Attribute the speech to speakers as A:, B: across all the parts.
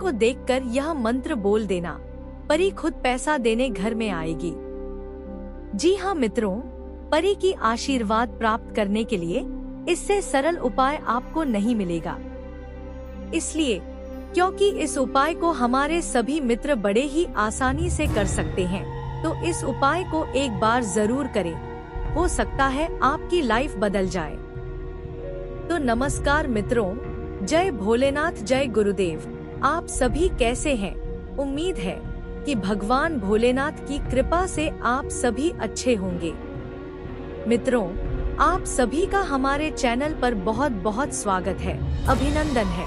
A: को देखकर यह मंत्र बोल देना, परी खुद पैसा देने घर में आएगी। जी हाँ मित्रों, परी की आशीर्वाद प्राप्त करने के लिए इससे सरल उपाय आपको नहीं मिलेगा। इसलिए क्योंकि इस उपाय को हमारे सभी मित्र बड़े ही आसानी से कर सकते हैं, तो इस उपाय को एक बार जरूर करें। हो सकता है आपकी लाइफ बदल जाए। तो नमस्कार मित्रों, जय भोलेनाथ, जय गुरुदेव। आप सभी कैसे हैं? उम्मीद है कि भगवान भोलेनाथ की कृपा से आप सभी अच्छे होंगे। मित्रों, आप सभी का हमारे चैनल पर बहुत बहुत स्वागत है, अभिनंदन है।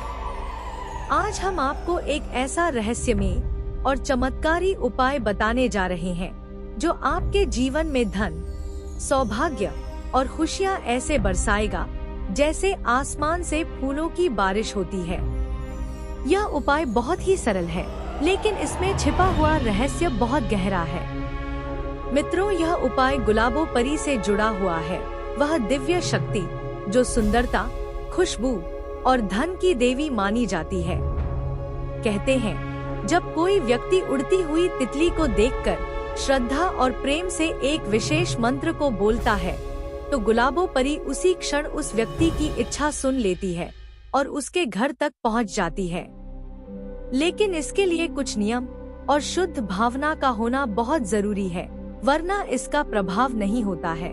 A: आज हम आपको एक ऐसा रहस्यमय और चमत्कारी उपाय बताने जा रहे हैं जो आपके जीवन में धन, सौभाग्य और खुशियां ऐसे बरसाएगा जैसे आसमान से फूलों की बारिश होती है। यह उपाय बहुत ही सरल है, लेकिन इसमें छिपा हुआ रहस्य बहुत गहरा है। मित्रों, यह उपाय गुलाबो परी से जुड़ा हुआ है, वह दिव्य शक्ति जो सुंदरता, खुशबू और धन की देवी मानी जाती है। कहते हैं, जब कोई व्यक्ति उड़ती हुई तितली को देखकर श्रद्धा और प्रेम से एक विशेष मंत्र को बोलता है, तो गुलाबो परी उसी क्षण उस व्यक्ति की इच्छा सुन लेती है और उसके घर तक पहुंच जाती है। लेकिन इसके लिए कुछ नियम और शुद्ध भावना का होना बहुत जरूरी है, वरना इसका प्रभाव नहीं होता है।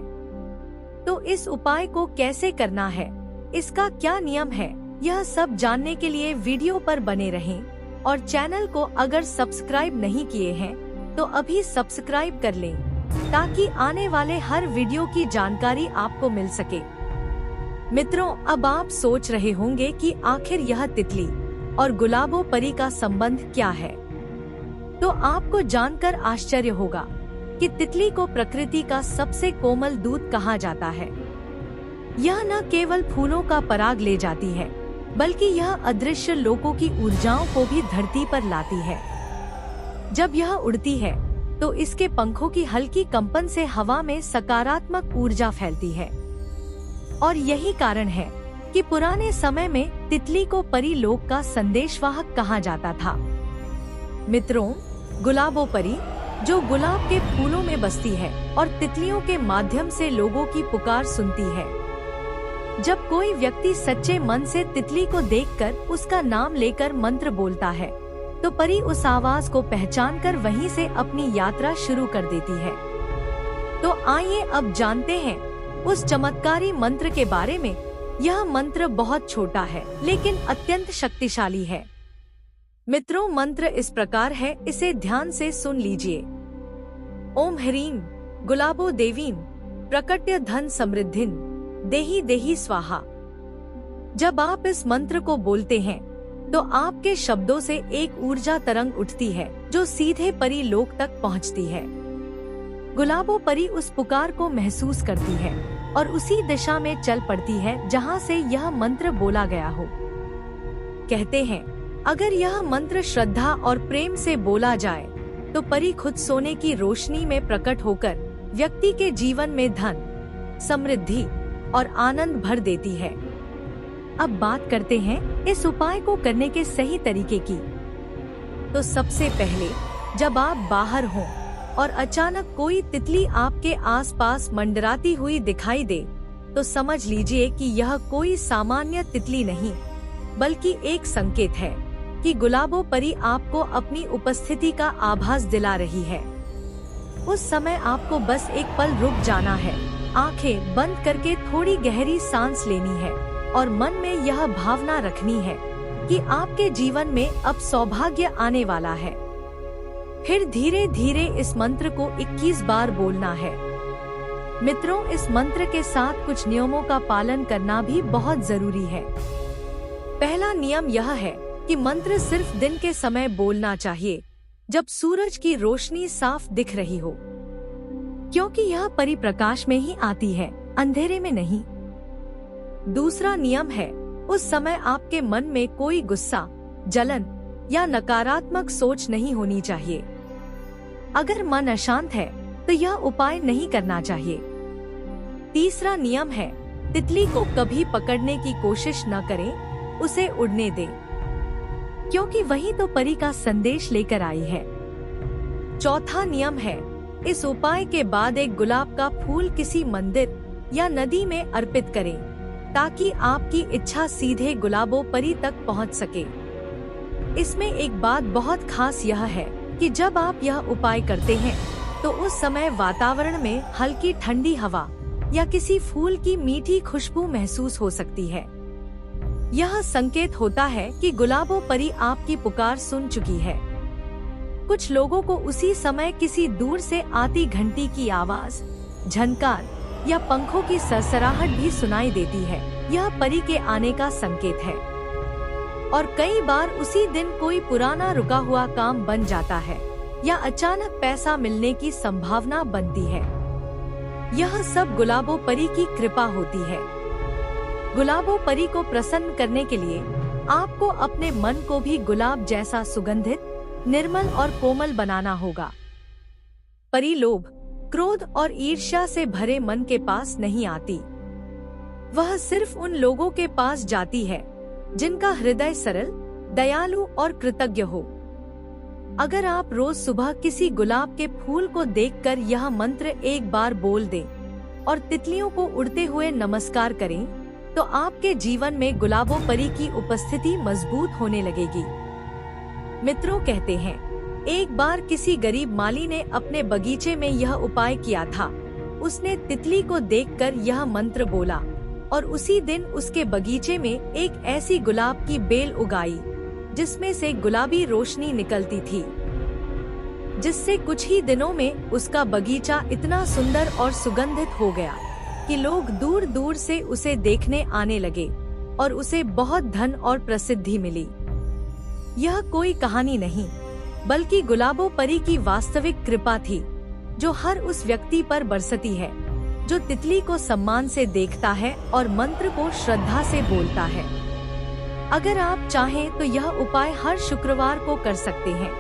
A: तो इस उपाय को कैसे करना है, इसका क्या नियम है, यह सब जानने के लिए वीडियो पर बने रहें और चैनल को अगर सब्सक्राइब नहीं किए हैं तो अभी सब्सक्राइब कर लें, ताकि आने वाले हर वीडियो की जानकारी आपको मिल सके। मित्रों, अब आप सोच रहे होंगे कि आखिर यह तितली और गुलाबो परी का संबंध क्या है। तो आपको जानकर आश्चर्य होगा कि तितली को प्रकृति का सबसे कोमल दूत कहा जाता है। यह न केवल फूलों का पराग ले जाती है, बल्कि यह अदृश्य लोकों की ऊर्जाओं को भी धरती पर लाती है। जब यह उड़ती है तो इसके पंखों की हल्की कंपन से हवा में सकारात्मक ऊर्जा फैलती है, और यही कारण है कि पुराने समय में तितली को परी लोक का संदेशवाहक कहा जाता था। मित्रों, गुलाबो परी जो गुलाब के फूलों में बसती है और तितलियों के माध्यम से लोगों की पुकार सुनती है। जब कोई व्यक्ति सच्चे मन से तितली को देखकर उसका नाम लेकर मंत्र बोलता है, तो परी उस आवाज को पहचानकर वहीं से अपनी यात्रा शुरू कर देती है। तो आइए अब जानते हैं उस चमत्कारी मंत्र के बारे में। यह मंत्र बहुत छोटा है, लेकिन अत्यंत शक्तिशाली है। मित्रों, मंत्र इस प्रकार है, इसे ध्यान से सुन लीजिए। ओम ह्रीं गुलाबो देवीं प्रकट्य धन समृद्धिं देहि देहि स्वाहा। जब आप इस मंत्र को बोलते हैं तो आपके शब्दों से एक ऊर्जा तरंग उठती है जो सीधे परी लोक तक पहुंचती है। गुलाबो परी उस पुकार को महसूस करती है और उसी दिशा में चल पड़ती है जहां से यह मंत्र बोला गया हो। कहते हैं, अगर यह मंत्र श्रद्धा और प्रेम से बोला जाए तो परी खुद सोने की रोशनी में प्रकट होकर व्यक्ति के जीवन में धन, समृद्धि और आनंद भर देती है। अब बात करते हैं इस उपाय को करने के सही तरीके की। तो सबसे पहले, जब आप बाहर हों और अचानक कोई तितली आपके आसपास मंडराती हुई दिखाई दे, तो समझ लीजिए कि यह कोई सामान्य तितली नहीं, बल्कि एक संकेत है कि गुलाबो परी आपको अपनी उपस्थिति का आभास दिला रही है। उस समय आपको बस एक पल रुक जाना है, आंखें बंद करके थोड़ी गहरी सांस लेनी है और मन में यह भावना रखनी है कि आपके जीवन में अब सौभाग्य आने वाला है। फिर धीरे धीरे इस मंत्र को 21 बार बोलना है। मित्रों, इस मंत्र के साथ कुछ नियमों का पालन करना भी बहुत जरूरी है। पहला नियम यह है कि मंत्र सिर्फ दिन के समय बोलना चाहिए, जब सूरज की रोशनी साफ दिख रही हो, क्योंकि यह परिप्रकाश में ही आती है, अंधेरे में नहीं। दूसरा नियम है, उस समय आपके मन में कोई गुस्सा, जलन या नकारात्मक सोच नहीं होनी चाहिए। अगर मन अशांत है तो यह उपाय नहीं करना चाहिए। तीसरा नियम है, तितली को कभी पकड़ने की कोशिश न करें, उसे उड़ने दें। क्योंकि वही तो परी का संदेश लेकर आई है। चौथा नियम है, इस उपाय के बाद एक गुलाब का फूल किसी मंदिर या नदी में अर्पित करें, ताकि आपकी इच्छा सीधे गुलाबो परी तक पहुंच सके। इसमें एक बात बहुत खास यह है कि जब आप यह उपाय करते हैं तो उस समय वातावरण में हल्की ठंडी हवा या किसी फूल की मीठी खुशबू महसूस हो सकती है। यह संकेत होता है कि गुलाबो परी आपकी पुकार सुन चुकी है। कुछ लोगों को उसी समय किसी दूर से आती घंटी की आवाज, झनकार या पंखों की सरसराहट भी सुनाई देती है। यह परी के आने का संकेत है। और कई बार उसी दिन कोई पुराना रुका हुआ काम बन जाता है या अचानक पैसा मिलने की संभावना बनती है। यह सब गुलाबो परी की कृपा होती है। गुलाबो परी को प्रसन्न करने के लिए आपको अपने मन को भी गुलाब जैसा सुगंधित, निर्मल और कोमल बनाना होगा। परी लोभ, क्रोध और ईर्ष्या से भरे मन के पास नहीं आती। वह सिर्फ उन लोगों के पास जाती है जिनका हृदय सरल, दयालु और कृतज्ञ हो। अगर आप रोज सुबह किसी गुलाब के फूल को देखकर यह मंत्र एक बार बोल दें और तितलियों को उड़ते हुए नमस्कार करें, तो आपके जीवन में गुलाबो परी की उपस्थिति मजबूत होने लगेगी। मित्रों कहते हैं, एक बार किसी गरीब माली ने अपने बगीचे में यह उपाय किया था। उसने तितली को देखकर यह मंत्र बोला और उसी दिन उसके बगीचे में एक ऐसी गुलाब की बेल उगाई जिसमें से गुलाबी रोशनी निकलती थी, जिससे कुछ ही दिनों में उसका बगीचा इतना सुंदर और सुगंधित हो गया कि लोग दूर दूर से उसे देखने आने लगे और उसे बहुत धन और प्रसिद्धि मिली। यह कोई कहानी नहीं, बल्कि गुलाबो परी की वास्तविक कृपा थी, जो हर उस व्यक्ति पर बरसती है जो तितली को सम्मान से देखता है और मंत्र को श्रद्धा से बोलता है। अगर आप चाहें तो यह उपाय हर शुक्रवार को कर सकते हैं,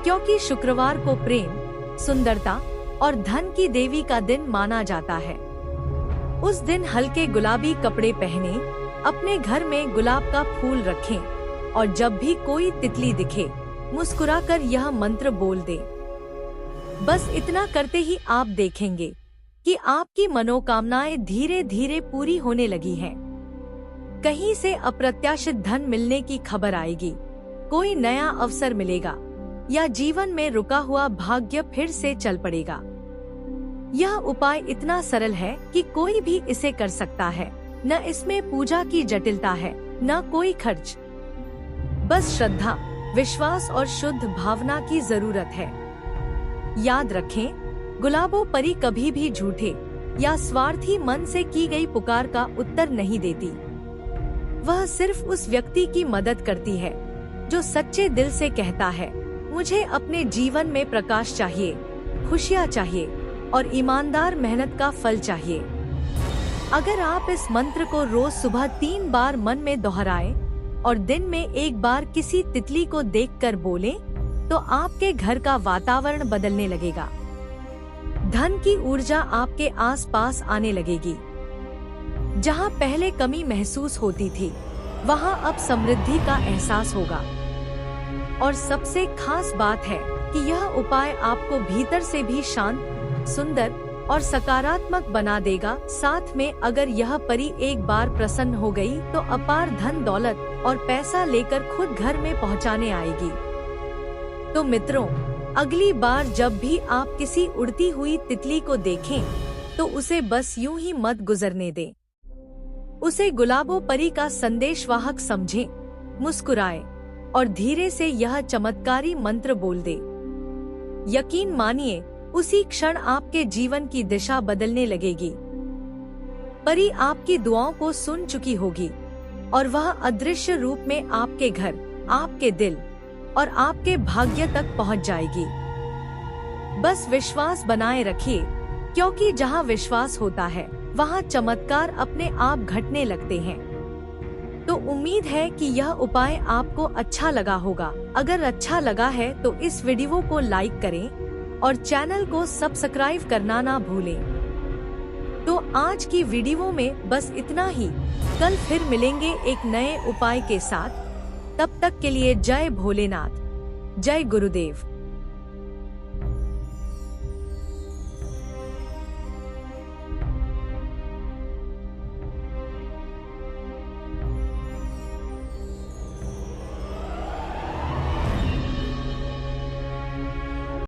A: क्योंकि शुक्रवार को प्रेम, सुंदरता और धन की देवी का दिन माना जाता है। उस दिन हल्के गुलाबी कपड़े पहने, अपने घर में गुलाब का फूल रखें और जब भी कोई तितली दिखे, मुस्कुराकर यह मंत्र बोल दें। बस इतना करते ही आप देखेंगे कि आपकी मनोकामनाएं धीरे धीरे पूरी होने लगी हैं। कहीं से अप्रत्याशित धन मिलने की खबर आएगी, कोई नया अवसर मिलेगा या जीवन में रुका हुआ भाग्य फिर से चल पड़ेगा। यह उपाय इतना सरल है कि कोई भी इसे कर सकता है। न इसमें पूजा की जटिलता है, न कोई खर्च। बस श्रद्धा, विश्वास और शुद्ध भावना की जरूरत है। याद रखें, गुलाबो परी कभी भी झूठे या स्वार्थी मन से की गई पुकार का उत्तर नहीं देती। वह सिर्फ उस व्यक्ति की मदद करती है जो सच्चे दिल से कहता है, मुझे अपने जीवन में प्रकाश चाहिए, खुशियाँ चाहिए और ईमानदार मेहनत का फल चाहिए। अगर आप इस मंत्र को रोज सुबह 3 बार मन में दोहराएं और दिन में 1 बार किसी तितली को देखकर बोलें, तो आपके घर का वातावरण बदलने लगेगा। धन की ऊर्जा आपके आसपास आने लगेगी। जहां पहले कमी महसूस होती थी, वहां अब समृद्धि का एहसास होगा। और सबसे खास बात है कि यह उपाय आपको भीतर से भी शांत, सुंदर और सकारात्मक बना देगा। साथ में अगर यह परी एक बार प्रसन्न हो गई, तो अपार धन दौलत और पैसा लेकर खुद घर में पहुंचाने आएगी। तो मित्रों, अगली बार जब भी आप किसी उड़ती हुई तितली को देखें, तो उसे बस यूं ही मत गुजरने दें। उसे गुलाबो परी का संदेशवाहक समझें, मुस्कुराएं और धीरे से यह चमत्कारी मंत्र बोल दे। यकीन मानिए, उसी क्षण आपके जीवन की दिशा बदलने लगेगी। परी आपकी दुआओं को सुन चुकी होगी और वह अदृश्य रूप में आपके घर, आपके दिल और आपके भाग्य तक पहुंच जाएगी। बस विश्वास बनाए रखिए, क्योंकि जहां विश्वास होता है, वहां चमत्कार अपने आप घटने लगते हैं। तो उम्मीद है कि यह उपाय आपको अच्छा लगा होगा। अगर अच्छा लगा है तो इस वीडियो को लाइक करें और चैनल को सब्सक्राइब करना ना भूलें। तो आज की वीडियो में बस इतना ही। कल फिर मिलेंगे एक नए उपाय के साथ। तब तक के लिए जय भोलेनाथ, जय गुरुदेव।